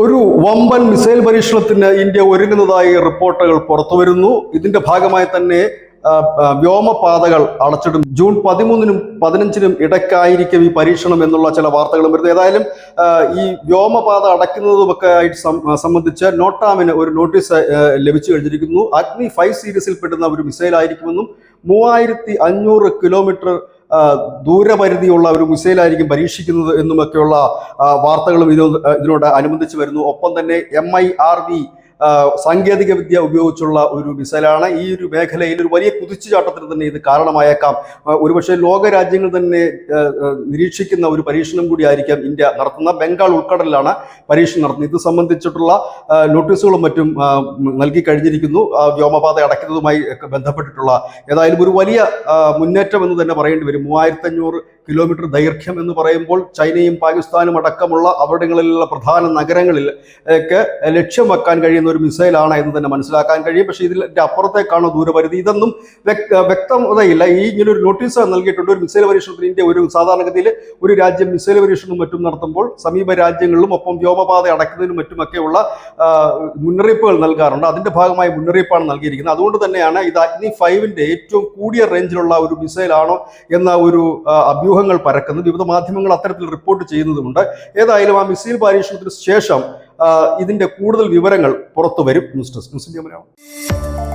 ഒരു വമ്പൻ മിസൈൽ പരീക്ഷണത്തിന് ഇന്ത്യ ഒരുങ്ങുന്നതായി റിപ്പോർട്ടുകൾ പുറത്തുവരുന്നു. ഇതിന്റെ ഭാഗമായി തന്നെ വ്യോമപാതകൾ അടച്ചിടും. ജൂൺ 13-നും 15-നും ഇടയ്ക്കായിരിക്കും ഈ പരീക്ഷണം എന്നുള്ള ചില വാർത്തകളും വരുന്നത്. ഏതായാലും ഈ വ്യോമപാത അടയ്ക്കുന്നതുമൊക്കെ ആയിട്ട് സംബന്ധിച്ച് നോട്ടാമിന് ഒരു നോട്ടീസ് ലഭിച്ചു കഴിഞ്ഞിരിക്കുന്നു. അഗ്നി 5 സീരീസിൽ പെടുന്ന ഒരു മിസൈൽ ആയിരിക്കുമെന്നും 3500 കിലോമീറ്റർ ദൂരപരിധിയുള്ള ഒരു മിസൈലായിരിക്കും പരീക്ഷിക്കുന്നത് എന്നുമൊക്കെയുള്ള വാർത്തകളും ഇതിനോട് അനുബന്ധിച്ച് വരുന്നു. ഒപ്പം തന്നെ MIRV സാങ്കേതിക വിദ്യ ഉപയോഗിച്ചുള്ള ഒരു മിസൈലാണ്. ഈ ഒരു മേഖലയിൽ ഒരു വലിയ കുതിച്ചുചാട്ടത്തിന് തന്നെ ഇത് കാരണമായേക്കാം. ഒരുപക്ഷെ ലോകരാജ്യങ്ങൾ തന്നെ നിരീക്ഷിക്കുന്ന ഒരു പരീക്ഷണം കൂടിയായിരിക്കാം ഇന്ത്യ നടത്തുന്ന. ബംഗാൾ ഉൾക്കടലിലാണ് പരീക്ഷണം നടത്തുന്നത്. ഇത് സംബന്ധിച്ചിട്ടുള്ള നോട്ടീസുകളും മറ്റും നൽകി കഴിഞ്ഞിരിക്കുന്നു. വ്യോമപാത അടയ്ക്കുന്നതുമായി ബന്ധപ്പെട്ടിട്ടുള്ള ഏതായാലും ഒരു വലിയ മുന്നേറ്റം എന്ന് തന്നെ പറയേണ്ടി വരും. 3500 കിലോമീറ്റർ ദൈർഘ്യം എന്ന് പറയുമ്പോൾ ചൈനയും പാകിസ്ഥാനും അടക്കമുള്ള അവിടങ്ങളിലുള്ള പ്രധാന നഗരങ്ങളിലേക്ക് ലക്ഷ്യം വെക്കാൻ കഴിയുന്ന ഒരു മിസൈലാണ് എന്ന് തന്നെ മനസ്സിലാക്കാൻ കഴിയും. പക്ഷേ ഇതിൻ്റെ അപ്പുറത്തേക്കാണോ ദൂരപരിധി, ഇതൊന്നും വ്യക്തതയില്ല. ഈ ഇങ്ങനൊരു നോട്ടീസ് നൽകിയിട്ടുണ്ട്. ഒരു മിസൈൽ പരീക്ഷണത്തിന് ഇന്ത്യ ഒരു സാധാരണഗതിയിൽ ഒരു രാജ്യം മിസൈൽ പരീക്ഷണവും മറ്റും നടത്തുമ്പോൾ സമീപ രാജ്യങ്ങളിലും ഒപ്പം വ്യോമപാത അടയ്ക്കുന്നതിനും മറ്റുമൊക്കെയുള്ള മുന്നറിയിപ്പുകൾ നൽകാറുണ്ട്. അതിന്റെ ഭാഗമായി മുന്നറിയിപ്പാണ് നൽകിയിരിക്കുന്നത്. അതുകൊണ്ട് തന്നെയാണ് ഇത് അഗ്നി 5-ന്റെ ഏറ്റവും കൂടിയ റേഞ്ചിലുള്ള ഒരു മിസൈലാണോ എന്ന ഒരു അഭ്യൂഹങ്ങൾ പരക്കുന്നത്. വിവിധ മാധ്യമങ്ങൾ അത്തരത്തിൽ റിപ്പോർട്ട് ചെയ്യുന്നതുമുണ്ട്. ഏതായാലും ആ മിസൈൽ പരീക്ഷണത്തിന് ശേഷം ഇതിന്റെ കൂടുതൽ വിവരങ്ങൾ പുറത്തു വരും. News desk.